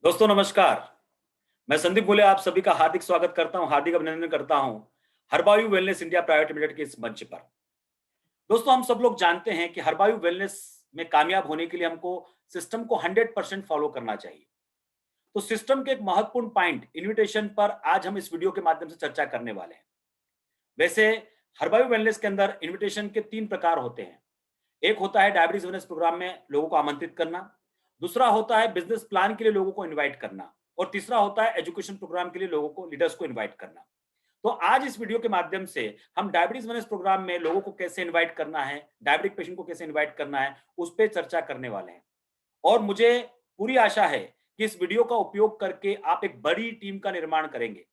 दोस्तों नमस्कार। मैं संदीप बोले आप सभी का हार्दिक स्वागत करता हूं, हार्दिक अभिनंदन करता हूं हर्बायू वेलनेस इंडिया प्राइवेट लिमिटेड के इस मंच पर। दोस्तों हम सब लोग जानते हैं कि हर्बायू वेलनेस में कामयाब होने के लिए हमको सिस्टम को 100% फॉलो करना चाहिए। तो सिस्टम के एक महत्वपूर्ण पॉइंट इन्विटेशन पर आज हम इस वीडियो के माध्यम से चर्चा करने वाले हैं। वैसे हर्बायू वेलनेस के अंदर इन्विटेशन के 3 प्रकार होते हैं। एक होता है डायबिटीज वेलनेस प्रोग्राम में लोगों को आमंत्रित करना, दूसरा होता है बिजनेस प्लान के लिए लोगों को इनवाइट करना और तीसरा होता है एजुकेशन प्रोग्राम के लिए लोगों को लीडर्स को इनवाइट करना। तो आज इस वीडियो के माध्यम से हम डायबिटीज वेलनेस प्रोग्राम में लोगों को कैसे इनवाइट करना है, डायबिटिक पेशेंट को कैसे इनवाइट करना है, उस पर चर्चा करने वाले हैं। और मुझे पूरी आशा है कि इस वीडियो का उपयोग करके आप एक बड़ी टीम का निर्माण करेंगे।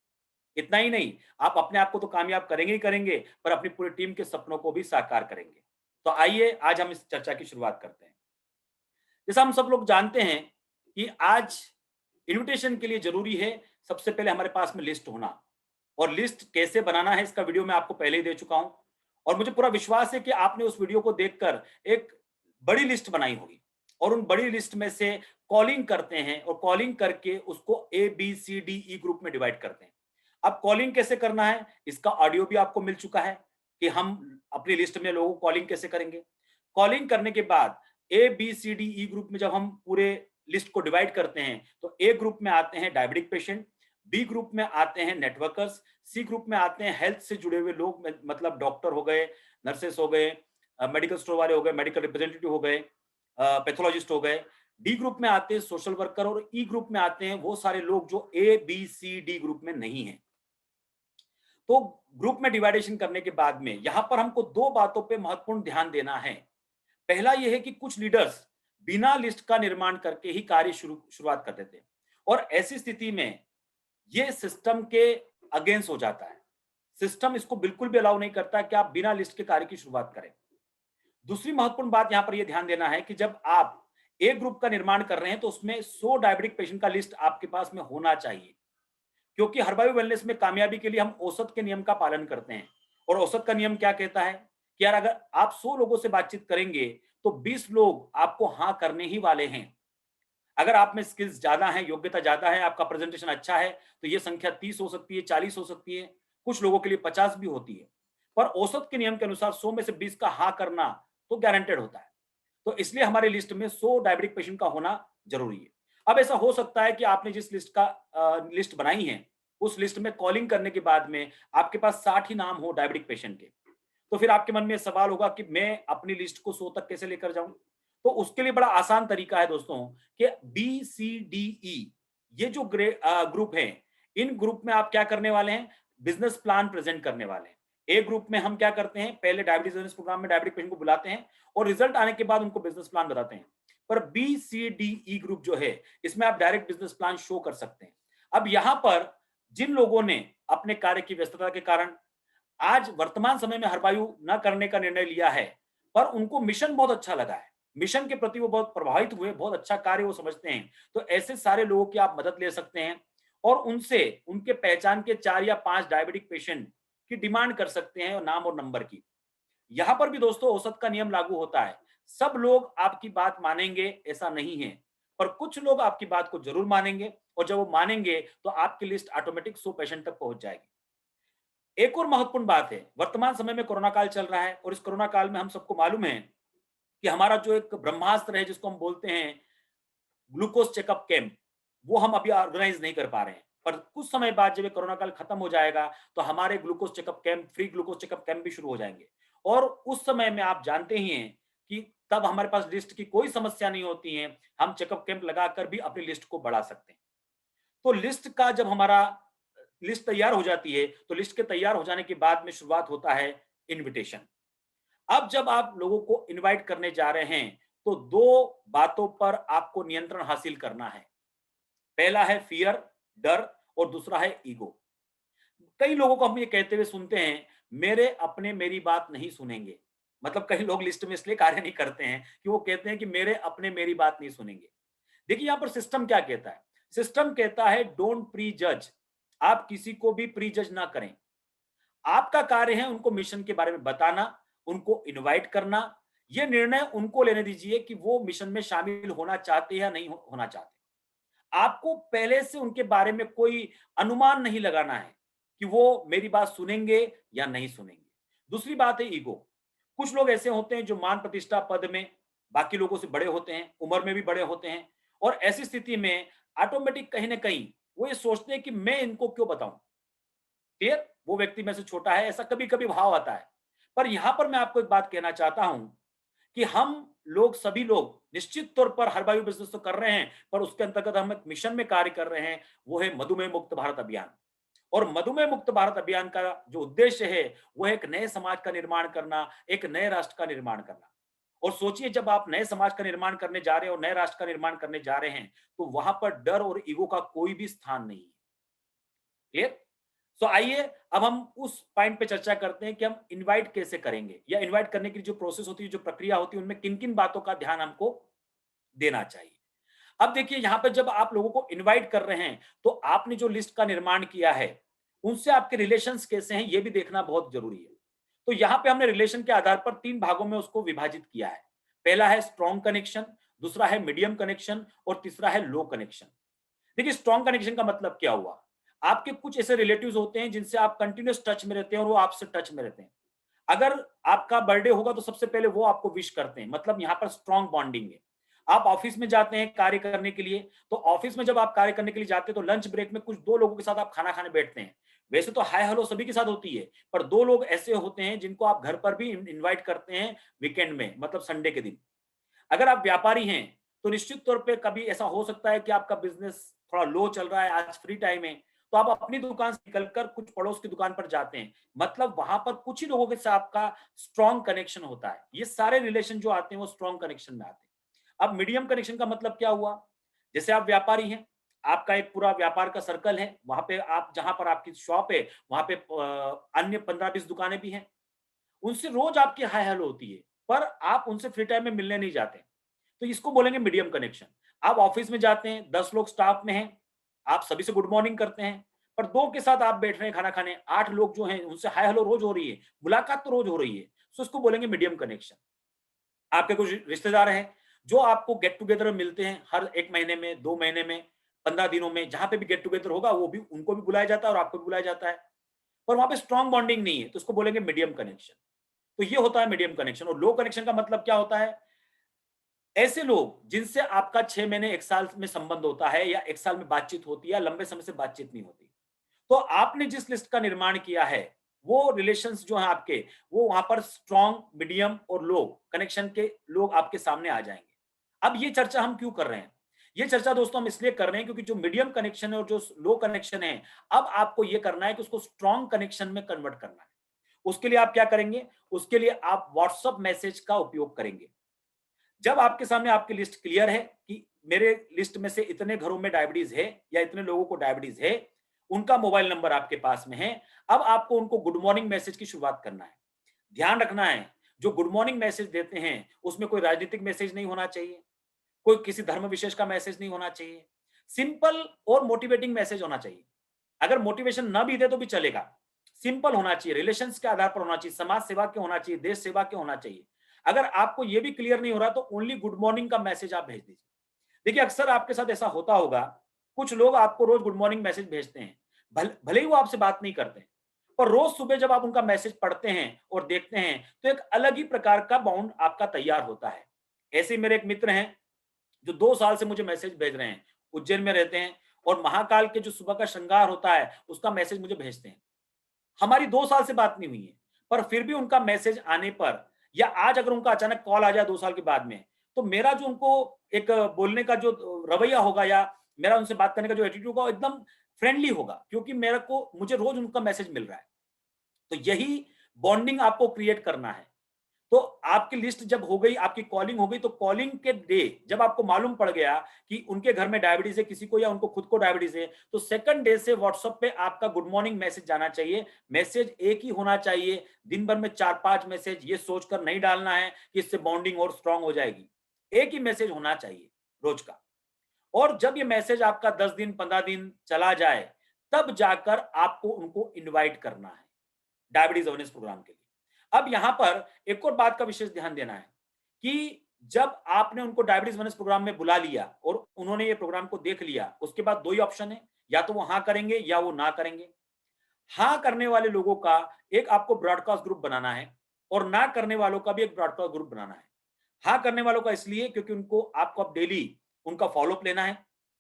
इतना ही नहीं, आप अपने आप को तो कामयाब करेंगे ही करेंगे, पर अपनी पूरी टीम के सपनों को भी साकार करेंगे। तो आइए आज हम इस चर्चा की शुरुआत करते हैं। जैसा हम सब लोग जानते हैं कि आज इन्विटेशन के लिए जरूरी है सबसे पहले हमारे पास में लिस्ट होना। और लिस्ट कैसे बनाना है इसका वीडियो मैं आपको पहले ही दे चुका हूं। और मुझे पूरा विश्वास है कि आपने उस वीडियो को देखकर एक बड़ी लिस्ट बनाई होगी। और उन बड़ी लिस्ट में से कॉलिंग करते हैं और कॉलिंग करके उसको ABCDE ग्रुप में डिवाइड करते हैं। अब कॉलिंग कैसे करना है इसका ऑडियो भी आपको मिल चुका है कि हम अपनी लिस्ट में लोगों को कॉलिंग कैसे करेंगे। कॉलिंग करने के बाद ABCDE ग्रुप में जब हम पूरे लिस्ट को डिवाइड करते हैं तो ए ग्रुप में आते हैं डायबिटिक पेशेंट, बी ग्रुप में आते हैं नेटवर्कर्स, सी ग्रुप में आते हैं हेल्थ से जुड़े हुए लोग, मतलब डॉक्टर हो गए, नर्सेस हो गए, मेडिकल स्टोर वाले हो गए, मेडिकल रिप्रेजेंटेटिव हो गए, पैथोलॉजिस्ट हो गए। डी ग्रुप में आते हैं सोशल वर्कर और ई ग्रुप में आते हैं वो सारे लोग जो ABCD ग्रुप में नहीं है। तो ग्रुप में डिवाइडेशन करने के बाद में यहां पर हमको दो बातों पे महत्वपूर्ण ध्यान देना है। पहला यह है कि कुछ लीडर्स बिना लिस्ट का निर्माण करके ही कार्य शुरुआत कर देते हैं और ऐसी स्थिति में यह सिस्टम के अगेंस्ट हो जाता है। सिस्टम इसको बिल्कुल भी अलाउ नहीं करता कि आप बिना लिस्ट के कार्य की शुरुआत करें। दूसरी महत्वपूर्ण बात यहां पर यह ध्यान देना है कि जब आप एक ग्रुप का निर्माण कर रहे हैं तो उसमें 100 डायबिटिक पेशेंट का लिस्ट आपके पास में होना चाहिए। क्योंकि हर्बायू वेलनेस में कामयाबी के लिए हम औसत के नियम का पालन करते हैं। और औसत का नियम क्या कहता है कि यार अगर आप 100 लोगों से बातचीत करेंगे तो 20 लोग आपको हाँ करने ही वाले हैं। अगर आप में स्किल्स ज्यादा हैं, योग्यता ज्यादा है, आपका प्रेजेंटेशन अच्छा है तो ये संख्या 30 हो सकती है, 40 हो सकती है, कुछ लोगों के लिए 50 भी होती है। पर औसत के नियम के अनुसार 100 में से 20 का हाँ करना तो गारंटेड होता है। तो इसलिए हमारी लिस्ट में 100 डायबिटिक पेशेंट का होना जरूरी है। अब ऐसा हो सकता है कि आपने जिस लिस्ट बनाई है उस लिस्ट में कॉलिंग करने के बाद में आपके पास 60 ही नाम हो डायबिटिक पेशेंट के। तो फिर आपके मन में सवाल होगा कि मैं अपनी लिस्ट को 100 तक कैसे लेकर जाऊं। तो उसके लिए बड़ा आसान तरीका है दोस्तों कि BCDE ये जो ग्रुप है, इन ग्रुप में आप क्या करने वाले हैं, बिजनेस प्लान प्रेजेंट करने वाले हैं। ए ग्रुप में हम क्या करते हैं, पहले डायबिटीज अवेयरनेस प्रोग्राम में डायबिटिक पेशेंट को बुलाते हैं और रिजल्ट आने के बाद उनको बिजनेस प्लान बताते हैं। पर BCDE ग्रुप जो है इसमें आप डायरेक्ट बिजनेस प्लान शो कर सकते हैं। अब यहां पर जिन लोगों ने अपने कार्य की व्यस्तता के कारण आज वर्तमान समय में हरवायु न करने का निर्णय लिया है, पर उनको मिशन बहुत अच्छा लगा है, मिशन के प्रति वो बहुत प्रभावित हुए, बहुत अच्छा कार्य वो समझते हैं, तो ऐसे सारे लोगों की आप मदद ले सकते हैं और उनसे उनके पहचान के 4 या 5 डायबिटिक पेशेंट की डिमांड कर सकते हैं, नाम और नंबर की। यहां पर भी दोस्तों औसत का नियम लागू होता है। सब लोग आपकी बात मानेंगे ऐसा नहीं है, पर कुछ लोग आपकी बात को जरूर मानेंगे और जब वो मानेंगे तो आपकी लिस्ट ऑटोमेटिक 100 पेशेंट तक पहुंच जाएगी। एक और महत्वपूर्ण बात है, वर्तमान समय में कोरोना काल चल रहा है और इस कोरोना काल में हम सबको मालूम है कि हमारा जो एक ब्रह्मास्त्र है जिसको हम बोलते हैं ग्लूकोज चेकअप कैंप, वो हम अभी ऑर्गेनाइज नहीं कर पा रहे हैं। पर कुछ समय बाद जब ये कोरोना काल खत्म हो जाएगा तो हमारे glucose checkup camp, free glucose checkup camp भी शुरू हो जाएंगे। और उस समय में आप जानते ही हैं कि तब हमारे पास लिस्ट की कोई समस्या नहीं होती है, हम चेकअप कैंप लगाकर भी अपनी लिस्ट को बढ़ा सकते हैं। तो लिस्ट का जब हमारा लिस्ट तैयार हो जाती है तो लिस्ट के तैयार हो जाने के बाद में शुरुआत होता है इनविटेशन। अब जब आप लोगों को इनवाइट करने जा रहे हैं तो दो बातों पर आपको नियंत्रण हासिल करना है। पहला है फियर, डर, और दूसरा है ईगो। कई लोगों को हम ये कहते हुए सुनते हैं, मेरे अपने मेरी बात नहीं सुनेंगे। मतलब कई लोग लिस्ट में इसलिए कार्य नहीं करते हैं कि वो कहते हैं कि मेरे अपने मेरी बात नहीं सुनेंगे। देखिए यहां पर सिस्टम क्या कहता है, सिस्टम कहता है डोंट प्री जज। आप किसी को भी प्री जज ना करें। आपका कार्य है उनको मिशन के बारे में बताना, उनको इनवाइट करना। यह निर्णय उनको लेने दीजिए कि वो मिशन में शामिल होना चाहते या नहीं होना चाहते। आपको पहले से उनके बारे में कोई अनुमान नहीं लगाना है कि वो मेरी बात सुनेंगे या नहीं सुनेंगे। दूसरी बात है ईगो। कुछ लोग ऐसे होते हैं जो मान प्रतिष्ठा पद में बाकी लोगों से बड़े होते हैं, उम्र में भी बड़े होते हैं और ऐसी स्थिति में ऑटोमेटिक कहीं न कहीं वो ये सोचते हैं कि मैं इनको क्यों बताऊँ? क्लियर? वो व्यक्ति मेरे से छोटा है, ऐसा कभी-कभी भाव आता है। पर यहाँ पर मैं आपको एक बात कहना चाहता हूँ कि हम लोग सभी लोग निश्चित तौर पर हरबायु बिज़नेस तो कर रहे हैं, पर उसके अंतर्गत हम एक मिशन में कार्य कर रहे हैं, वो है मधुमेह मुक्त भारत अभियान। और मधुमेह मुक्त भारत अभियान का जो उद्देश्य है, वो है एक नए समाज का निर्माण करना, एक नए राष्ट्र का निर्माण करना। और सोचिए जब आप नए समाज का निर्माण करने जा रहे हैं और नए राष्ट्र का निर्माण करने जा रहे हैं, तो वहाँ पर डर और ईगो का कोई भी स्थान नहीं है। क्लियर? सो आइए अब हम उस पॉइंट पे चर्चा करते हैं कि हम इनवाइट कैसे करेंगे या इनवाइट करने की जो प्रोसेस होती है, जो प्रक्रिया होती है, उनमें किन-किन बातों का ध्यान हमको देना चाहिए। अब देखिए यहाँ पे जब आप लोगों को इनवाइट कर रहे हैं, तो आपने जो लिस्ट का निर्माण किया है, उनसे आपके रिलेशंस कैसे हैं, ये भी देखना बहुत ज़रूरी है। तो यहाँ पे हमने रिलेशन के आधार पर 3 भागों में उसको विभाजित किया है। पहला है स्ट्रॉन्ग कनेक्शन, दूसरा है मीडियम कनेक्शन और तीसरा है लो कनेक्शन। देखिए स्ट्रॉन्ग कनेक्शन का मतलब क्या हुआ? आपके कुछ ऐसे रिलेटिव्स होते हैं जिनसे आप कंटीन्यूअस टच में रहते हैं और वो आपसे टच में रहते हैं। अगर आपका बर्थडे होगा तो सबसे पहले वो आपको विश करते हैं, मतलब यहाँ पर स्ट्रॉन्ग बॉन्डिंग है। आप ऑफिस में जाते हैं कार्य करने के लिए, तो ऑफिस में जब आप कार्य करने के लिए जाते हैं तो लंच ब्रेक में कुछ 2 लोगों के साथ आप खाना खाने बैठते हैं। वैसे तो हाय हेलो सभी के साथ होती है, पर 2 लोग ऐसे होते हैं जिनको आप घर पर भी इनवाइट करते हैं वीकेंड में, मतलब संडे के दिन। अगर आप व्यापारी हैं, तो निश्चित तौर पे कभी ऐसा हो सकता है कि आपका बिज़नेस थोड़ा लो चल रहा है, आज फ्री टाइम है, तो आप अपनी दुकान से निकलकर कुछ पड़ोस की दुकान पर जाते हैं। मतलब वहाँ पर कुछ ही लोगों के साथ आपका स्ट्रॉन्ग कनेक्शन होता है। ये सारे रिलेशन जो आते हैं, वो स्ट्रॉन्ग कनेक्शन में आते हैं। अब मीडियम कनेक्शन का मतलब क्या हुआ? जैसे आप व्यापारी हैं, आपका एक पूरा व्यापार का सर्कल है, वहाँ पे आप जहाँ पर आपकी शॉप है, वहाँ पे अन्य 15-20 दुकानें भी हैं। उनसे रोज़ आपकी हाय हेलो होती है, पर आप उनसे फ्री टाइम में मिलने नहीं जाते। तो इसको बोलेंगे मीडियम कनेक्शन। आप ऑफिस में जाते हैं, 10 लोग स्टाफ में हैं, आप सभी से गुड मॉर्निंग करते हैं, पर 2 के साथ आप बैठ रहे हैं खाना खाने, 8 लोग जो हैं उनसे हाय हेलो रोज़ हो रही है, मुलाकात तो रोज़ हो रही है, सो इसको बोलेंगे मीडियम कनेक्शन। आपके कुछ रिश्तेदार हैं, जो आपको गेट टुगेदर में मिलते हैं हर 1 महीने में, 2 महीने में, 15 दिनों में, जहाँ पे भी गेट टुगेदर होगा वो भी उनको भी बुलाया जाता है और आपको भी बुलाया जाता है। पर वहाँ पे स्ट्रॉन्ग बॉन्डिंग नहीं है, तो उसको बोलेंगे मीडियम कनेक्शन। तो ये होता है मीडियम कनेक्शन और लो कनेक्शन का मतलब क्या होता है? ऐसे लोग जिनसे आपका 6 महीने 1 साल में संबंध होता है या 1 साल में बातचीत होती है या लंबे समय से बातचीत नहीं होती। तो आपने जिस लिस्ट का निर्माण किया है, वो रिलेशंस जो हैं आपके, वो वहाँ पर स्ट्रॉन्ग, मीडियम और लो कनेक्शन के लोग आपके सामने आ जाएँगे। अब ये चर्चा हम क्यों कर रहे हैं? ये चर्चा दोस्तों हम इसलिए कर रहे हैं क्योंकि जो मीडियम कनेक्शन है और जो लो कनेक्शन है, अब आपको ये करना है कि उसको स्ट्रॉन्ग कनेक्शन में कन्वर्ट करना है। उसके लिए आप क्या करेंगे? उसके लिए आप व्हाट्सएप मैसेज का उपयोग करेंगे। जब आपके सामने आपकी लिस्ट क्लियर है कि मेरे लिस्ट में से इतने घरों में डायबिटीज है या इतने लोगों को डायबिटीज है, उनका मोबाइल नंबर आपके पास में है, अब आपको उनको गुड मॉर्निंग मैसेज की शुरुआत करना है। ध्यान रखना है, जो गुड मॉर्निंग मैसेज देते हैं उसमें कोई राजनीतिक मैसेज नहीं होना चाहिए, कोई किसी धर्म विशेष का मैसेज नहीं होना चाहिए, सिंपल और मोटिवेटिंग मैसेज होना चाहिए। अगर मोटिवेशन ना भी दे तो भी चलेगा, सिंपल होना चाहिए, रिलेशंस के आधार पर होना चाहिए, समाज सेवा के होना चाहिए, देश सेवा के होना चाहिए। अगर आपको ये भी क्लियर नहीं हो रहा तो ओनली गुड मॉर्निंग का मैसेज आप भेज दीजिए। देखिए अक्सर आपके साथ ऐसा होता होगा, कुछ लोग आपको रोज गुड मॉर्निंग मैसेज भेजते हैं, भले ही वो आपसे बात नहीं करते हैं, पर रोज सुबह जब आप उनका मैसेज पढ़ते हैं और देखते हैं तो एक अलग ही प्रकार का बॉन्ड आपका तैयार होता है। ऐसे ही मेरे एक मित्र हैं जो 2 साल से मुझे मैसेज भेज रहे हैं, उज्जैन में रहते हैं और महाकाल के जो सुबह का श्रृंगार होता है उसका मैसेज मुझे भेजते हैं। हमारी 2 साल से बात नहीं हुई है, पर फिर भी उनका मैसेज आने पर या आज अगर उनका अचानक कॉल आ जाए 2 साल के बाद में, तो मेरा जो उनको एक बोलने का जो रवैया होगा या मेरा उनसे बात करने का जो एटीट्यूड होगा, वो एकदम फ्रेंडली होगा क्योंकि मेरे को मुझे रोज़ उनका मैसेज मिल रहा है। तो यही बॉन्डिंग आपको क्रिएट करना है। तो आपकी लिस्ट जब हो गई, आपकी कॉलिंग हो गई, तो कॉलिंग के डे जब आपको मालूम पड़ गया कि उनके घर में डायबिटीज है किसी को या उनको खुद को डायबिटीज है, तो सेकंड डे से व्हाट्सएप पे आपका गुड मॉर्निंग मैसेज जाना चाहिए। मैसेज एक ही होना चाहिए, दिन भर में 4-5 मैसेज ये सोचकर नहीं डालना है कि इससे बॉन्डिंग और स्ट्रांग हो जाएगी। एक ही मैसेज होना चाहिए रोज का। और जब ये मैसेज आपका 10 दिन 15 दिन चला जाए, तब जाकर आपको उनको इनवाइट करना है डायबिटीज अवेयरनेस प्रोग्राम के लिए। अब यहाँ पर एक और बात का विशेष ध्यान देना है कि जब आपने उनको डायबिटीज अवेयरनेस प्रोग्राम में बुला लिया और उन्होंने ये प्रोग्राम को देख लिया, उसके बाद दो ही ऑप्शन है, या तो वो हाँ करेंगे या वो ना करेंगे। हाँ करने वाले लोगों का एक आपको ब्रॉडकास्ट ग्रुप बनाना है और ना करने वालों का भी एक ब्रॉडकास्ट ग्रुप बनाना है। हाँ करने वालों का इसलिए क्योंकि उनको आपको अब डेली उनका फॉलोअप लेना है,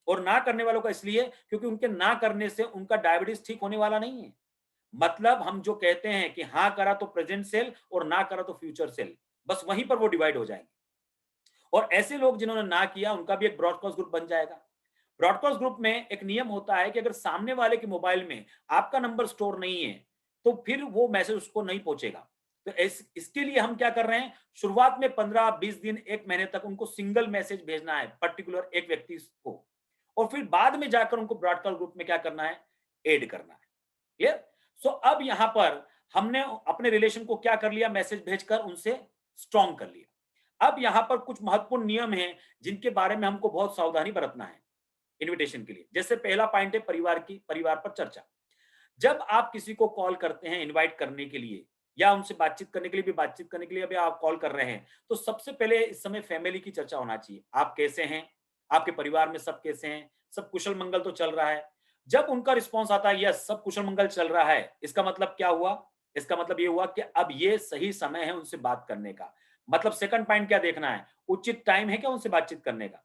और ना करने वालों का इसलिए क्योंकि उनके ना करने से उनका डायबिटीज ठीक होने वाला नहीं है। मतलब हम जो कहते हैं कि हाँ करा तो प्रेजेंट सेल और ना करा तो फ्यूचर सेल, बस वहीं पर वो डिवाइड हो जाएंगे। और ऐसे लोग जिन्होंने ना किया उनका भी एक ब्रॉडकास्ट ग्रुप बन जाएगा। ब्रॉडकास्ट ग्रुप में एक नियम होता है कि अगर सामने वाले के मोबाइल में आपका नंबर स्टोर नहीं है तो फिर वो मैसेज उसको नहीं पहुंचेगा। तो इसके लिए हम क्या कर रहे हैं, शुरुआत में 15-20 दिन 1 महीने तक उनको सिंगल मैसेज भेजना है पर्टिकुलर एक व्यक्ति को, और फिर बाद में जाकर उनको ब्रॉडकास्ट ग्रुप में क्या करना है, ऐड करना है। क्लियर? सो अब यहां पर हमने अपने रिलेशन को क्या कर लिया, मैसेज भेजकर उनसे स्ट्रॉन्ग कर लिया। अब यहां पर कुछ महत्वपूर्ण नियम हैं जिनके बारे में हमको बहुत सावधानी बरतना है इनविटेशन के लिए। जैसे पहला पॉइंट है परिवार पर चर्चा। जब आप किसी को कॉल करते हैं इनवाइट करने के लिए या उनसे बातचीत करने के लिए भी, बातचीत करने के लिए भी आप कॉल कर रहे हैं, तो सबसे पहले इस समय फैमिली की चर्चा होना चाहिए। आप कैसे हैं, आपके परिवार में सब कैसे हैं, सब कुशल मंगल तो चल रहा है। जब उनका रिस्पॉन्स आता है यस सब कुशल मंगल चल रहा है, इसका मतलब क्या हुआ, इसका मतलब ये हुआ कि अब ये सही समय है उनसे बात करने का। मतलब सेकंड पॉइंट क्या देखना है, उचित टाइम है क्या उनसे बातचीत करने का।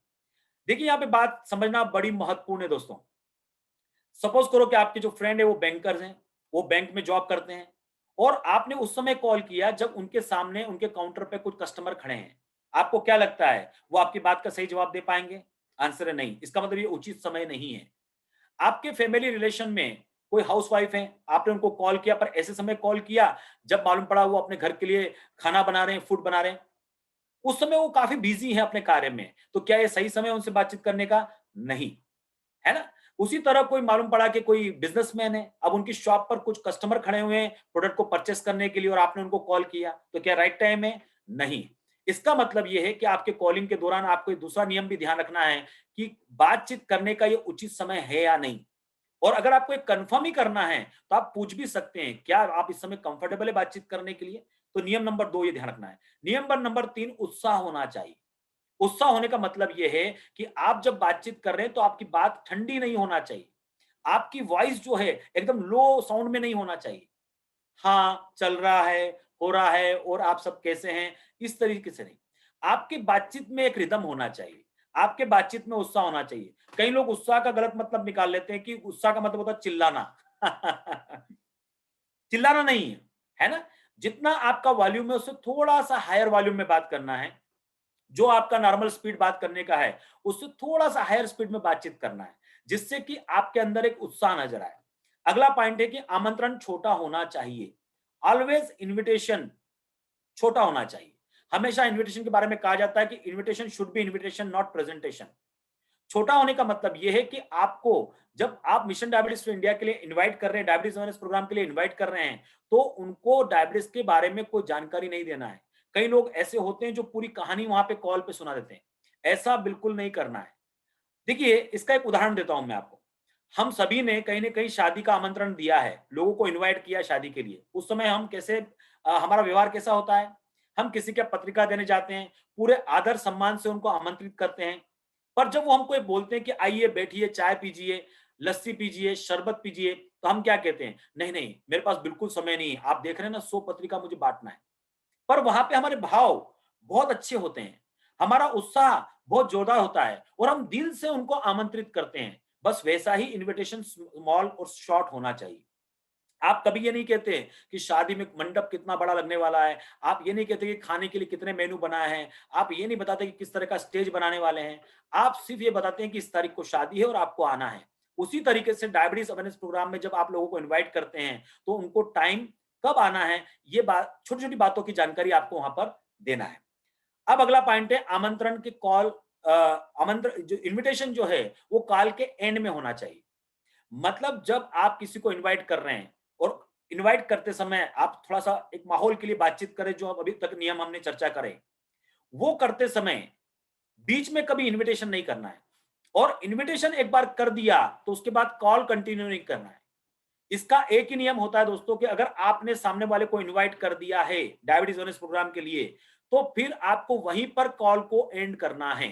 देखिए यहाँ पे बात समझना बड़ी महत्वपूर्ण है दोस्तों। सपोज करो कि आपके जो फ्रेंड है वो बैंकर्स हैं, वो बैंक में जॉब करते हैं, और आपने उस समय कॉल किया जब उनके सामने उनके काउंटर पे कुछ कस्टमर खड़े हैं। आपको क्या लगता है वो आपकी बात का सही जवाब दे पाएंगे? आंसर है नहीं। इसका मतलब ये उचित समय नहीं है। आपके फैमिली रिलेशन में कोई हाउसवाइफ है, आपने उनको कॉल किया पर ऐसे समय कॉल किया जब मालूम पड़ा वो अपने घर के लिए खाना बना रहे हैं, फूड बना रहे हैं, उस समय वो काफी बिजी है अपने कार्य में, तो क्या ये सही समय है उनसे बातचीत करने का? नहीं, है ना? उसी तरह कोई मालूम पड़ा कि कोई बिजनेसमैन है, अब उनकी शॉप पर कुछ कस्टमर खड़े हुए हैं प्रोडक्ट को परचेस करने के लिए और आपने उनको कॉल किया, तो क्या राइट टाइम है? नहीं। इसका मतलब यह है कि आपके कॉलिंग के दौरान आपको एक दूसरा नियम भी ध्यान रखना है कि बातचीत करने का ये उचित समय है या नहीं। और अगर आपको एक कंफर्म ही करना है तो आप पूछ भी सकते हैं क्या आप इस समय कंफर्टेबल है बातचीत करने के लिए। तो नियम नंबर 2 ये ध्यान रखना है। नियम नंबर 3, उत्साह होना चाहिए। उत्साह होने का मतलब यह है कि आप जब बातचीत कर रहे हैं तो आपकी बात ठंडी नहीं होना चाहिए, आपकी वॉइस जो है एकदम लो साउंड में नहीं होना चाहिए। हाँ चल रहा है, हो रहा है और आप सब कैसे हैं, इस तरीके से नहीं। आपकी बातचीत में एक रिदम होना चाहिए, आपके बातचीत में उत्साह होना चाहिए। कई लोग उत्साह का गलत मतलब निकाल लेते हैं कि उत्साह का मतलब होता है चिल्लाना। चिल्लाना नहीं है, है ना? जितना आपका वॉल्यूम है उससे थोड़ा सा हायर वॉल्यूम में बात करना है। जो आपका नॉर्मल स्पीड बात करने का है उससे थोड़ा सा हायर स्पीड में बातचीत करना है, जिससे कि आपके अंदर एक उत्साह नजर आए। अगला पॉइंट है कि आमंत्रण छोटा होना चाहिए। ऑलवेज इनविटेशन छोटा होना चाहिए। हमेशा इनविटेशन के बारे में कहा जाता है कि invitation should be invitation not presentation. छोटा होने का मतलब यह है कि आपको जब आप मिशन डायबिटीज टू इंडिया के लिए इनवाइट कर रहे हैं, डायबिटीज अवेयरनेस प्रोग्राम के लिए इनवाइट कर रहे हैं, तो उनको डायबिटीज के बारे में कोई जानकारी नहीं देना है। कई लोग ऐसे होते हैं जो पूरी कहानी वहां पे कॉल पे सुना देते हैं, ऐसा बिल्कुल नहीं करना है। देखिए इसका एक उदाहरण देता हूं मैं आपको। हम सभी ने कहीं ना कहीं शादी का आमंत्रण दिया है, लोगों को इनवाइट किया शादी के लिए। उस समय हम कैसे हमारा व्यवहार कैसा होता है, हम किसी के पत्रिका देने जाते हैं, पूरे आदर सम्मान से उनको आमंत्रित करते हैं। पर जब वो हमको ये बोलते हैं कि आइए बैठिए, चाय पीजिए, लस्सी पीजिए, शरबत पीजिए, तो हम क्या कहते हैं, नहीं नहीं मेरे पास बिल्कुल समय नहीं है, आप देख रहे हैं ना 100 पत्रिका मुझे बांटना है। पर वहां पे हमारे भाव बहुत अच्छे होते हैं, हमारा उत्साह बहुत जोरदार होता है और हम दिल से उनको आमंत्रित करते हैं। बस वैसा ही इनविटेशन स्मॉल और शॉर्ट होना चाहिए। आप कभी ये नहीं कहते कि शादी में मंडप कितना बड़ा लगने वाला है, आप ये नहीं कहते कि खाने के लिए कितने मेनू बनाए हैं, आप ये नहीं बताते कि किस तरह का स्टेज बनाने वाले हैं। आप सिर्फ ये बताते हैं कि इस तारीख को शादी है और आपको आना है। उसी तरीके से डायबिटीज अवेयरनेस प्रोग्राम में जब आप लोगों को इन्वाइट करते हैं तो उनको टाइम कब आना है, ये बात छोटी छोटी बातों की जानकारी आपको वहां पर देना है। अब अगला पॉइंट है आमंत्रण के कॉल, आमंत्रण जो इन्विटेशन जो है वो कॉल के एंड में होना चाहिए। मतलब जब आप किसी को इनवाइट कर रहे हैं और इनवाइट करते समय आप थोड़ा सा एक माहौल के लिए बातचीत करें, जो अभी तक नियम हमने चर्चा करे, वो करते समय बीच में कभी इनविटेशन नहीं करना है। और इनविटेशन एक बार कर दिया तो उसके बाद कॉल कंटिन्यू नहीं करना है। इसका एक ही नियम होता है दोस्तों कि अगर आपने सामने वाले को इनवाइट कर दिया है डायबिटीज अवेयरनेस प्रोग्राम के लिए, तो फिर आपको वहीं पर कॉल को एंड करना है।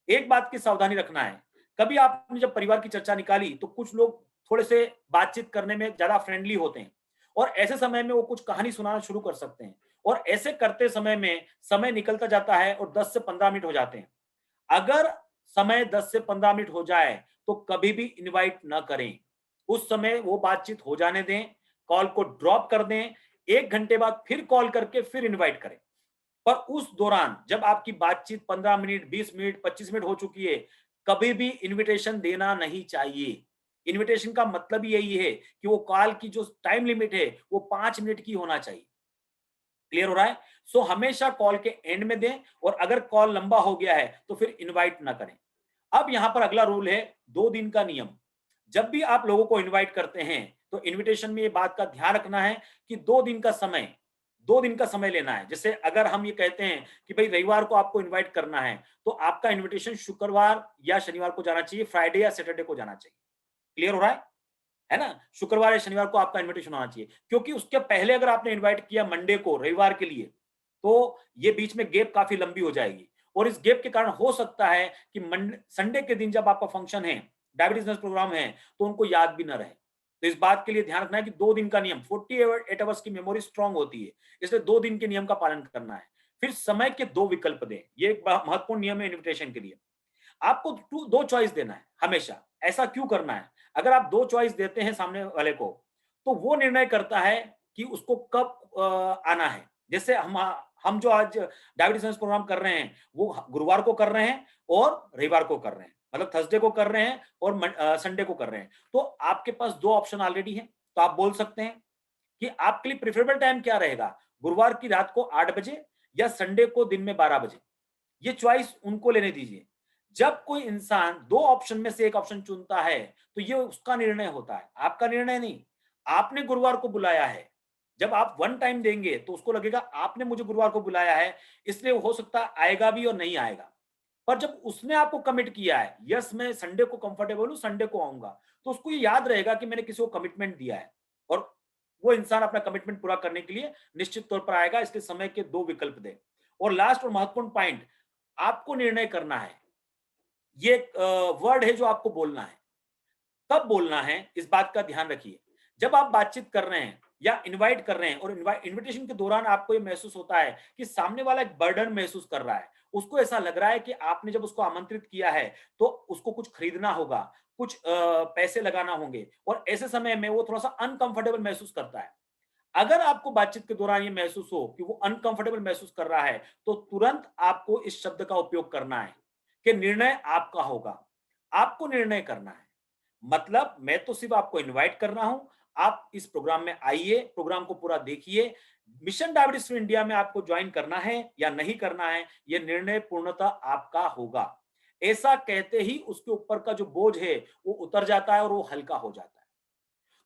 एक बात की सावधानी रखना है, कभी आपने जब परिवार की चर्चा निकाली तो कुछ लोग थोड़े से बातचीत करने में ज्यादा फ्रेंडली होते हैं और ऐसे समय में वो कुछ कहानी सुनाना शुरू कर सकते हैं और ऐसे करते समय में समय निकलता जाता है और 10 से 15 मिनट हो जाते हैं। अगर समय 10 से 15 मिनट हो जाए तो कभी भी इनवाइट ना करें। उस समय वो बातचीत हो जाने दें, कॉल को ड्रॉप कर दें, 1 घंटे बाद फिर कॉल करके फिर इनवाइट करें। पर उस दौरान जब आपकी बातचीत 15 मिनट, 20 मिनट, 25 मिनट हो चुकी है, कभी भी इनविटेशन देना नहीं चाहिए। इनविटेशन का मतलब यही है कि वो कॉल की जो टाइम लिमिट है, वो 5 मिनट की होना चाहिए। क्लियर हो रहा है? सो हमेशा कॉल के एंड में दें और अगर कॉल लंबा हो गया है, तो फिर इनवाइट ना करें। अब यहां पर अगला रूल है 2 दिन का नियम। जब भी आप लोगों को इनवाइट करते हैं, तो इनविटेशन में ये बात का ध्यान रखना है कि 2 दिन का समय लेना है। जैसे अगर हम ये कहते हैं कि भाई रविवार को आपको इनवाइट करना है, तो आपका इनविटेशन शुक्रवार या शनिवार को जाना चाहिए, फ्राइडे या सैटरडे को जाना चाहिए। क्लियर हो रहा है ना? शुक्रवार या शनिवार को आपका इनविटेशन होना चाहिए, क्योंकि उसके पहले अगर आपने इनवाइट किया मंडे को रविवार के लिए, तो ये बीच में गैप काफी लंबी हो जाएगी और इस गैप के कारण हो सकता है कि संडे के दिन जब आपका फंक्शन है, डायबिटीज प्रोग्राम है, तो उनको याद भी ना रहे। तो इस बात के लिए ध्यान रखना है कि 2 दिन का नियम, 48 आवर्स की मेमोरी स्ट्रांग होती है, इसलिए 2 दिन के नियम का पालन करना है। फिर समय के 2 विकल्प दें, ये एक महत्वपूर्ण नियम है इन्विटेशन के लिए। आपको 2 चॉइस देना है हमेशा। ऐसा क्यों करना है? अगर आप 2 चॉइस देते हैं सामने वाले को, तो वो निर्णय करता है कि उसको कब आना है। जैसे हम जो आज डायबिटीज प्रोग्राम कर रहे हैं, वो गुरुवार को कर रहे हैं और रविवार को कर रहे हैं। मतलब थर्सडे को कर रहे हैं और संडे को कर रहे हैं। तो आपके पास 2 ऑप्शन ऑलरेडी हैं। तो आप बोल सकते हैं कि आपके लिए प्रेफरेबल टाइम क्या रहेगा? गुरुवार की रात को 8 बजे या संडे को दिन में 12 बजे। ये चॉइस उनको लेने दीजिए। जब कोई इंसान 2 ऑप्शन में से 1 ऑप्शन चुनता है, तो ये उसका निर्णय होता है, आपका निर्णय नहीं। आपने गुरुवार को बुलाया है। जब आप वन टाइम देंगे, तो उसको लगेगा आपने मुझे गुरुवार को बुलाया है, इसलिए हो सकता है आएगा भी और नहीं आएगा। पर जब उसने आपको कमिट किया है, यस मैं संडे को कंफर्टेबल हूँ, संडे को आऊँगा, तो उसको ये याद रहेगा कि मैंने किसी को कमिटमेंट दिया है और वो इंसान अपना कमिटमेंट पूरा करने के लिए निश्चित तौर पर आएगा, इसलिए समय के 2 विकल्प दें। और लास्ट और महत्वपूर्ण पॉइंट, आपको निर्णय करना है। ये वर्ड है जो आपको बोलना है। कब बोलना है, इस बात का ध्यान रखिए। जब आप बातचीत कर रहे हैं या इनवाइट कर रहे हैं और इनविटेशन के दौरान आपको ये महसूस होता है कि सामने वाला एक बर्डन महसूस कर रहा है, उसको ऐसा लग रहा है कि आपने जब उसको आमंत्रित किया है, तो उसको कुछ खरीदना होगा, कुछ पैसे लगाना होंगे और ऐसे समय में वो थोड़ा-सा अनकंफर्टेबल महसूस करता है। अगर आपको बातचीत के दौरान ये महसूस हो कि वो अनकंफर्टेबल महसूस कर रहा है, तो तुरंत आपको इस शब्द का उपयोग करना है कि निर्णय आपका होगा। आपको निर्णय करना है। मतलब मैं तो सिर्फ आपको इनवाइट कर रहा हूं, आप इस प्रोग्राम में आइए, प्रोग्राम को पूरा देखिए। मिशन डायबिटीज फ्री इंडिया में आपको ज्वाइन करना है या नहीं करना है, यह निर्णय पूर्णतः आपका होगा। ऐसा कहते ही उसके ऊपर का जो बोझ है वो उतर जाता है और वो हल्का हो जाता है।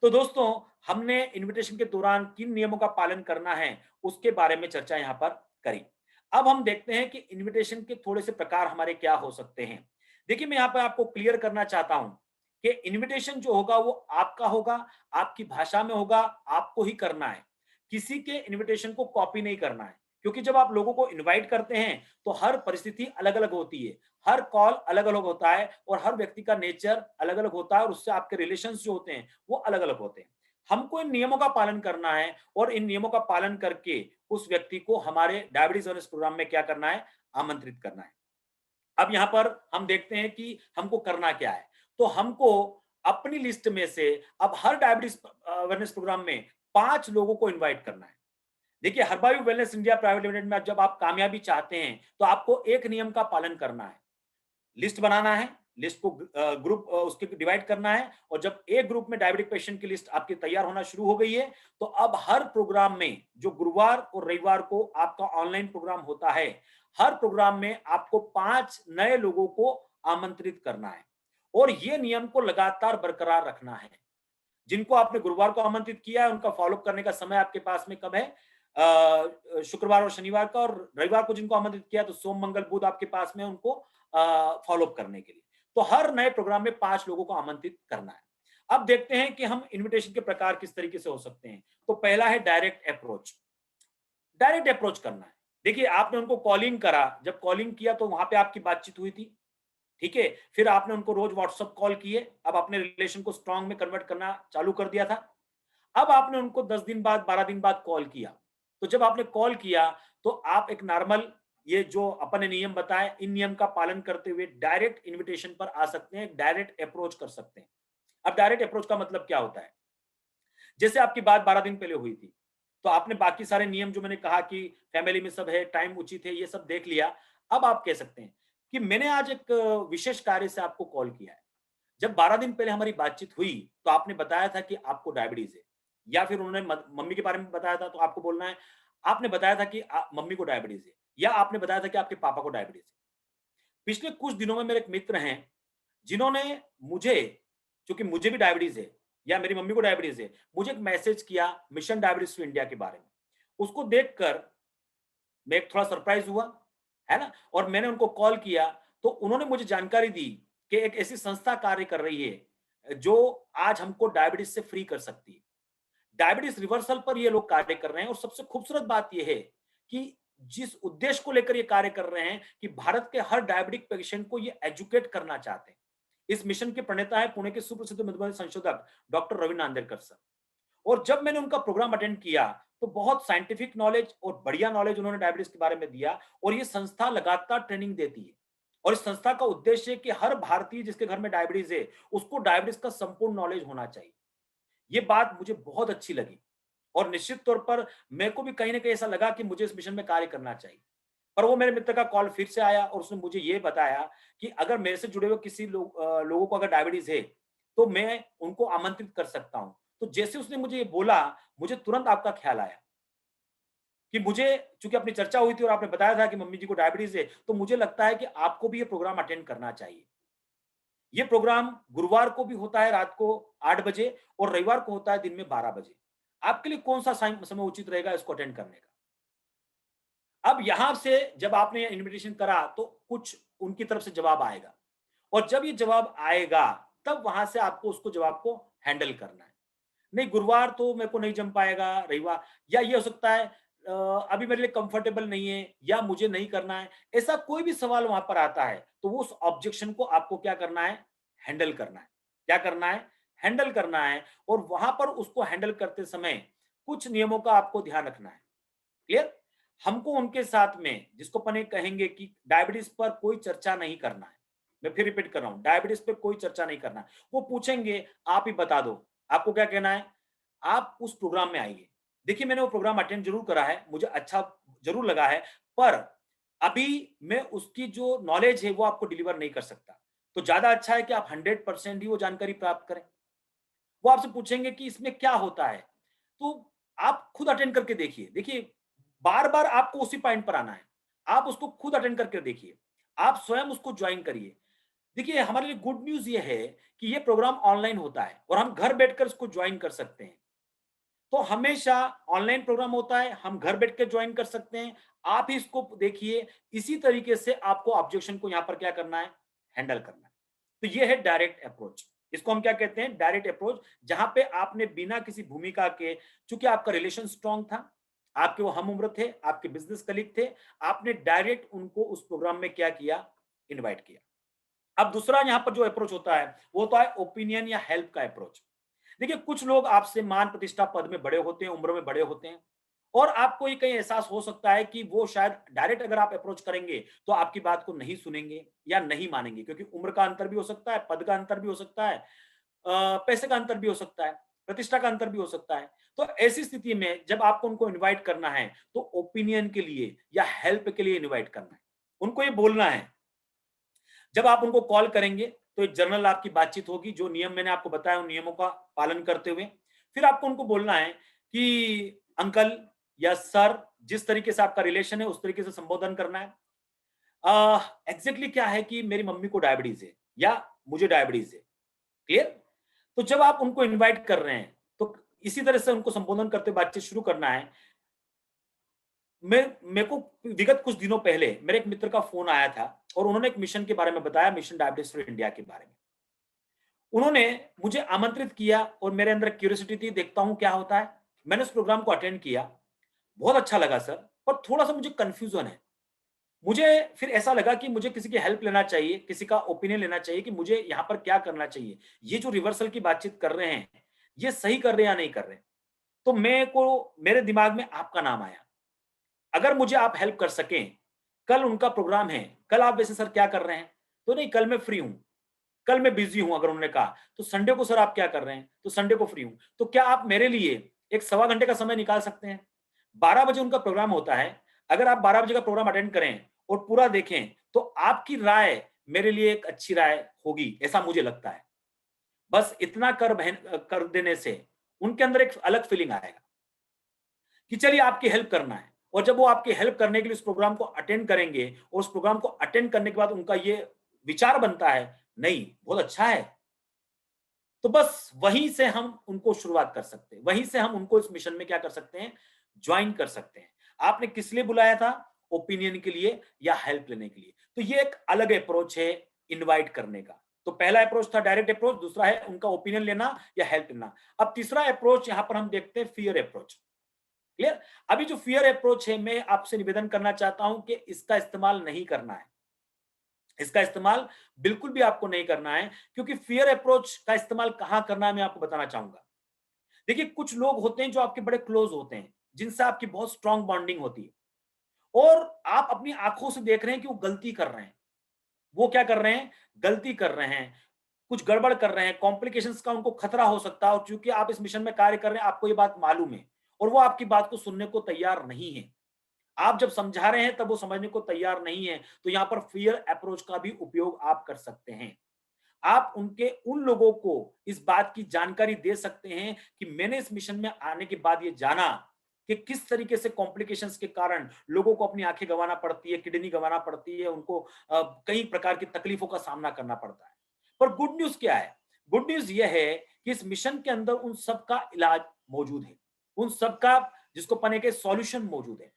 तो दोस्तों, हमने इनविटेशन के दौरान किन नियमों का पालन करना है, उसके बारे में चर्चा यहाँ पर करी। अब हम देखते हैं कि इनविटेशन के थोड़े से प्रकार हमारे क्या हो सकते हैं। देखिए, मैं यहाँ पर आपको क्लियर करना चाहता हूं कि इनविटेशन जो होगा वो आपका होगा, आपकी भाषा में होगा, आपको ही करना है। किसी के इनविटेशन को कॉपी नहीं करना है, क्योंकि जब आप लोगों को इनवाइट करते हैं, तो हर परिस्थिति अलग-अलग होती है, हर कॉल अलग-अलग होता है और हर व्यक्ति का नेचर अलग-अलग होता है और उससे आपके रिलेशंस जो होते हैं, वो अलग-अलग होते हैं। हमको इन नियमों का पालन करना है और इन नियमों का पालन करके उस व्यक्ति को हमारे डायबिटीज अवेयरनेस प्रोग्राम में क्या करना है, आमंत्रित करना है। अब यहाँ पर हम देखते हैं कि हमको करना क्या है। तो हमको अपनी लिस्ट में से अब हर डायबिटीज अवेयरनेस प्रोग्राम में 5 लोगों को इनवाइट करना है। देखिए, हर्बायू वेलनेस इंडिया प्राइवेट लिमिटेड में जब आप कामयाबी चाहते हैं, तो आपको एक नियम का पालन करना है। लिस्ट बनाना है, लिस्ट को ग्रुप उसके डिवाइड करना है और जब एक ग्रुप में डायबिटिक पेशेंट की लिस्ट आपकी तैयार होना शुरू हो गई है, तो अब हर प्रोग्राम में जो गुरुवार और रविवार को आपका ऑनलाइन प्रोग्राम होता है, हर प्रोग्राम में आपको 5 नए लोगों को आमंत्रित करना है और ये नियम को लगातार बरकरार रखना है। जिनको आपने गुरुवार को आमंत्रित किया है, उनका फॉलोअप करने का समय आपके पास में कब है? शुक्रवार और शनिवार का, और रविवार को जिनको आमंत्रित किया तो सोम मंगल बुध आपके पास में उनको फॉलोअप करने के लिए। तो हर नए प्रोग्राम में 5 लोगों को आमंत्रित करना है। अब देखते हैं कि हम इनविटेशन के प्रकार किस तरीके से हो सकते हैं। तो पहला है डायरेक्ट अप्रोच। डायरेक्ट अप्रोच करना है। देखिए, आपने उनको कॉलिंग करा, जब कॉलिंग किया तो वहां पे आपकी बातचीत हुई थी, ठीक है, फिर आपने उनको रोज व्हाट्सएप कॉल किए, अब अपने रिलेशन को स्ट्रांग में कन्वर्ट करना चालू कर दिया था। अब आपने उनको 10 दिन बाद, 12 दिन बाद कॉल किया। तो जब आपने कॉल किया, तो आप एक नॉर्मल, ये जो अपन ने नियम बताए, इन नियम का पालन करते हुए डायरेक्ट इन्विटेशन पर आ सकते हैं, डायरेक्ट अप्रोच कर सकते हैं। अब डायरेक्ट अप्रोच का मतलब क्या होता है? जैसे आपकी बात 12 दिन पहले हुई थी, तो आपने बाकी सारे नियम जो मैंने कहा कि फैमिली में सब है, टाइम उचित है, ये सब देख लिया। अब आप कह सकते हैं कि मैंने आज एक विशेष कार्य से आपको कॉल किया है। जब 12 दिन पहले हमारी बातचीत हुई, तो आपने बताया था कि आपको डायबिटीज़ है, या फिर उन्होंने मम्मी के बारे में बताया था, तो आपको बोलना है, आपने बताया था कि मम्मी को डायबिटीज़ है, या आपने बताया था कि आपके पापा को डायबिटीज़ है। पिछले कुछ दिनों में मेरे एक मित्र हैं, जिन्होंने मुझे, चूँकि मुझे भी डायबिटीज़ है या मेरी मम्मी को डायबिटीज़ है, मुझे एक मैसेज किया मिशन डायबिटीज़ टू इंडिया के बारे में। उसको देखकर मैं एक थोड़ा सरप्राइज़ हुआ, है ना? और मैंने उनको कॉल किया, तो उन्होंने मुझे जानकारी दी कि एक ऐसी संस्था कार्य कर रही है, जो आज हमको डायबिटीज़ से फ्री कर सकती है। डायबिटीज़ रिवर्सल पर ये लोग कार्य कर रहे हैं, और सबसे खूबसूरत बात ये है कि जिस उद्देश्य को लेकर ये कार्य कर रहे हैं कि भारत के हर डायबिटिक पेशेंट को ये एजुकेट करना चाहते हैं। इस मिशन के प्रणेता है पुणे के सुप्रसिद्ध मधुमेह संशोधक डॉक्टर रवि नांदेड़कर सर। और जब मैंने उनका प्रोग्राम अटेंड किया, तो बहुत साइंटिफिक नॉलेज और बढ़िया नॉलेज उन्होंने डायबिटीज के बारे में दिया, और ये संस्था लगातार ट्रेनिंग देती है। और इस संस्था का उद्देश्य है कि हर भारतीय जिसके घर में डायबिटीज है, उसको डायबिटीज का संपूर्ण नॉलेज होना चाहिए। ये बात मुझे बहुत अच्छी लगी, और निश्चित तौर पर मेरे को भी कहीं न कहीं ऐसा लगा कि मुझे इस मिशन में कार्य करना चाहिए। पर वो मेरे मित्र का कॉल फिर से आया, और उसने मुझे ये बताया कि अगर मेरे से जुड़े हुए किसी लोगों को अगर डायबिटीज़ है, तो मैं उनको आमंत्रित कर सकता हूँ। तो जैसे उसने मुझे ये बोला, मुझे तुरंत आपका ख़्याल आया कि मुझे, चूँकि अपनी चर्चा हुई थी और आपने बताया था कि मम्मी जी को डायबिटीज़ है, तो मुझे लगता है कि आपको भी ये प्रोग्राम अटेंड करना चाहिए। ये प्रोग्राम गुरुवार को भी होता है रात को 8 बजे, और रविवार को होता है दिन में 12 बजे। आपके लिए कौन-सा समय उचित रहेगा इसको अटेंड करने का? अब यहाँ से जब आपने इन्विटेशन करा, तो कुछ उनकी तरफ से जवाब आएगा, और जब ये जवाब आएगा, तब वहाँ से आपको उसको जवाब को हैंडल करना है। नहीं, गुरुवार तो मेरे को नहीं जम पाएगा, रविवार, या ये हो सकता है अभी मेरे लिए कंफर्टेबल नहीं है, या मुझे नहीं करना है। ऐसा कोई भी सवाल वहाँ पर आता है, तो वो उस ऑब्जेक्शन को आपको क्या करना है? हैंडल करना है। क्या करना है? हैंडल करना है, और वहाँ पर उसको हैंडल करते समय कुछ नियमों का आपको ध्यान रखना है। क्लियर? हमको उनके साथ में, जिसको अपन ये कहेंगे कि डायबिटीज पर कोई चर्चा नहीं करना है। मैं फिर रिपीट कर रहा हूँ, डायबिटीज पे कोई चर्चा नहीं करना है। वो पूछेंगे, आप ही बता दो, आपको क्या कहना है? आप उस प्रोग्राम में आइए। देखिए, मैंने वो प्रोग्राम अटेंड ज़रूर करा है, मुझे अच्छा ज़रूर लगा है, पर अभी मैं उसकी जो नॉलेज है वो आपको डिलीवर नहीं कर सकता। तो ज़्यादा अच्छा है कि आप 100% ही वो जानकारी प्राप्त करें। वो आपसे पूछेंगे कि इसमें क्या होता है? तो आप खुद अटेंड करके देखिए। देखिए, बार-बार आपको उसी पॉइंट पर आना है। आप उसको खुद अटेंड करके देखिए। आप स्वयं उसको जॉइन करिए। देखिए, हमारे लिए गुड न्यूज़ ये है कि ये प्रोग्राम ऑनलाइन होता है, और हम घर बैठकर इसको जॉइन कर सकते हैं। तो हमेशा ऑनलाइन प्रोग्राम होता है, हम घर बैठ के जॉइन कर सकते हैं। आप ही इसको देखिए, इसी तरीके से आपको ऑब्जेक्शन को यहाँ पर क्या करना है? हैंडल करना है। तो ये है डायरेक्ट अप्रोच। इसको हम क्या कहते हैं? डायरेक्ट अप्रोच, जहाँ पे आपने बिना किसी भूमिका के, चूँकि आपका रिलेशन स्ट्रॉन्ग था, आपके वो हम उम्र थे, आपके बिज़नेस कलीग थे, आपने डायरेक्ट उनको उस प्रोग्राम में क्या किया? इनवाइट किया। अब दूसरा यहाँ पर जो अप्रोच होता है, वो होता है ओपिनियन या हेल्प का अप्रोच। देखिए, कुछ लोग आपसे मान प्रतिष्ठा पद में बड़े होते हैं, उम्र में बड़े होते हैं, और आपको ये कहीं एहसास हो सकता है कि वो शायद डायरेक्ट अगर आप अप्रोच करेंगे, तो आपकी बात को नहीं सुनेंगे या नहीं मानेंगे, क्योंकि उम्र का अंतर भी हो सकता है, पद का अंतर भी हो सकता है, पैसे का अंतर भी हो सकता है, प्रतिष्ठा का अंतर भी हो सकता है। तो ऐसी स्थिति में जब आपको उनको इन्वाइट करना है, तो ओपिनियन के लिए या हेल्प के लिए इन्वाइट करना है। उनको ये बोलना है, जब आप उनको कॉल करेंगे, तो एक जनरल आपकी बातचीत होगी, जो नियम मैंने आपको बताया उन नियमों का पालन करते हुए। फिर आपको उनको बोलना है कि अंकल या सर, जिस तरीके से आपका रिलेशन है उस तरीके से संबोधन करना है। एग्जैक्टली क्या है कि मेरी मम्मी को डायबिटीज है, या मुझे डायबिटीज है। क्लियर? तो जब आप उनको इनवाइट कर रहे हैं, तो इसी तरह से उनको संबोधन करते बातचीत शुरू करना है। मैं मेरे को विगत कुछ दिनों पहले मेरे एक मित्र का फ़ोन आया था, और उन्होंने एक मिशन के बारे में बताया, मिशन डायबिटीज़ फ्री इंडिया के बारे में। उन्होंने मुझे आमंत्रित किया, और मेरे अंदर क्यूरियोसिटी थी, देखता हूँ क्या होता है। मैंने उस प्रोग्राम को अटेंड किया, बहुत अच्छा लगा सर, पर थोड़ा-सा मुझे कन्फ्यूज़न है। मुझे फिर ऐसा लगा कि मुझे किसी की हेल्प लेना चाहिए, किसी का ओपिनियन लेना चाहिए कि मुझे यहाँ पर क्या करना चाहिए। ये जो रिवर्सल की बातचीत कर रहे हैं, ये सही कर रहे हैं या नहीं कर रहे हैं। तो मेरे दिमाग में आपका नाम आया। अगर मुझे आप हेल्प कर सकें, कल उनका प्रोग्राम है, कल आप वैसे सर क्या कर रहे हैं? तो नहीं, कल मैं फ्री हूँ, कल मैं बिज़ी हूँ अगर उन्होंने कहा, तो संडे को सर आप क्या कर रहे हैं? तो संडे को फ्री हूँ। तो क्या आप मेरे लिए एक सवा घंटे का समय निकाल सकते हैं? 12 बजे उनका प्रोग्राम होता है, अगर आप 12 बजे का प्रोग्राम अटेंड करें और पूरा देखें, तो आपकी राय मेरे लिए एक अच्छी राय होगी, ऐसा मुझे लगता है। बस इतना कर देने से उनके अंदर एक अलग फीलिंग आएगा कि चलिए आपकी हेल्प करना है, और जब वो आपकी हेल्प करने के लिए उस प्रोग्राम को अटेंड करेंगे और उस प्रोग्राम को अटेंड करने के बाद उनका ये विचार बनता है, नहीं बहुत अच्छा है, तो बस वहीं से हम उनको शुरुआत कर सकते हैं, वहीं से हम उनको इस मिशन में क्या कर सकते हैं, ज्वाइन कर सकते हैं। आपने किस लिए बुलाया था? ओपिनियन के लिए या हेल्प लेने के लिए। तो ये एक अलग अप्रोच है इनवाइट करने का। तो पहला अप्रोच था डायरेक्ट अप्रोच, दूसरा है उनका ओपिनियन लेना या हेल्प लेना। अब तीसरा अप्रोच यहां पर हम देखते हैं फियर अप्रोच। क्लियर? अभी जो फियर अप्रोच है, मैं आपसे निवेदन करना चाहता हूं कि इसका इस्तेमाल नहीं करना है। इसका इस्तेमाल बिल्कुल भी आपको नहीं करना है, क्योंकि फियर अप्रोच का इस्तेमाल कहां करना है मैं आपको बताना चाहूंगा। देखिए, कुछ लोग होते हैं जो आपके बड़े क्लोज होते हैं, जिनसे आपकी बहुत स्ट्रांग बॉन्डिंग होती है, और आप अपनी आंखों से देख रहे हैं कि वो गलती कर रहे हैं। वो क्या कर रहे हैं? गलती कर रहे हैं, कुछ गड़बड़ कर रहे हैं, कॉम्प्लिकेशंस का उनको खतरा हो सकता है, और चूंकि आप इस मिशन में कार्य कर रहे हैं, आपको ये बात मालूम है, और वो आपकी बात को सुनने को तैयार नहीं है। आप जब समझा रहे हैं तब वो समझने को तैयार नहीं है, तो यहां पर फियर अप्रोच का भी उपयोग आप कर सकते हैं। आप उनके उन लोगों को इस बात की जानकारी दे सकते हैं कि मैंने इस मिशन में आने के बाद ये जाना कि किस तरीके से कॉम्प्लिकेशंस के कारण लोगों को अपनी आंखें गंवाना पड़ती है, किडनी गंवाना पड़ती है, उनको कई प्रकार की तकलीफों का सामना करना पड़ता है। पर गुड न्यूज क्या है? गुड न्यूज ये है कि इस मिशन के अंदर उन सबका इलाज मौजूद है, उन सबका जिसको पने के सॉल्यूशन मौजूद है।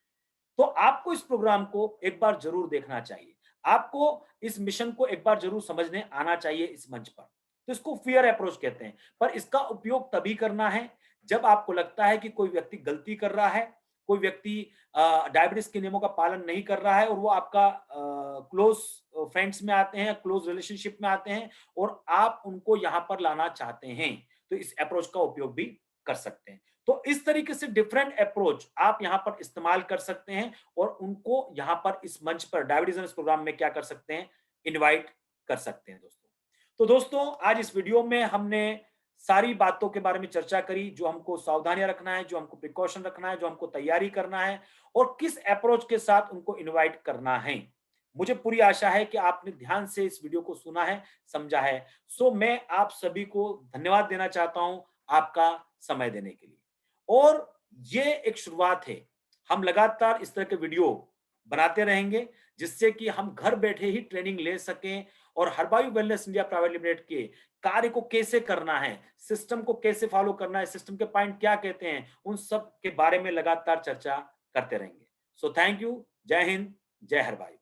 तो आपको इस प्रोग्राम को एक बार जरूर देखना चाहिए, आपको इस मिशन को एक बार जरूर समझने आना चाहिए इस मंच पर। तो इसको फियर अप्रोच कहते हैं, पर इसका उपयोग तभी करना है जब आपको लगता है कि कोई व्यक्ति गलती कर रहा है, कोई व्यक्ति डायबिटीज के नियमों का पालन नहीं कर रहा है, और वो आपका क्लोज फ्रेंड्स में आते हैं, क्लोज रिलेशनशिप में आते हैं, और आप उनको यहां पर लाना चाहते हैं, तो इस अप्रोच का उपयोग भी कर सकते हैं। तो इस तरीके से डिफरेंट अप्रोच आप यहां पर इस्तेमाल कर सकते हैं, और उनको यहां पर इस मंच पर डायबिटीज प्रोग्राम में क्या कर सकते हैं, इनवाइट कर सकते हैं दोस्तों। तो दोस्तों, आज इस वीडियो में हमने सारी बातों के बारे में चर्चा करी, जो हमको सावधानियां रखना है, जो हमको प्रिकॉशन रखना है, जो हमको तैयारी करना है, और किस अप्रोच के साथ उनको इनवाइट करना है। मुझे पूरी आशा है कि आपने ध्यान से इस वीडियो को सुना है, समझा है। सो मैं आप सभी को धन्यवाद देना चाहता हूं आपका समय देने के लिए। और ये एक शुरुआत है, हम लगातार इस तरह के वीडियो बनाते रहेंगे, जिससे कि हम घर बैठे ही ट्रेनिंग ले सकें, और हरबायू वेलनेस इंडिया प्राइवेट लिमिटेड के कार्य को कैसे करना है, सिस्टम को कैसे फॉलो करना है, सिस्टम के पॉइंट क्या कहते हैं, उन सब के बारे में लगातार चर्चा करते रहेंगे। So thank you. जय हिंद, जय हरबायू।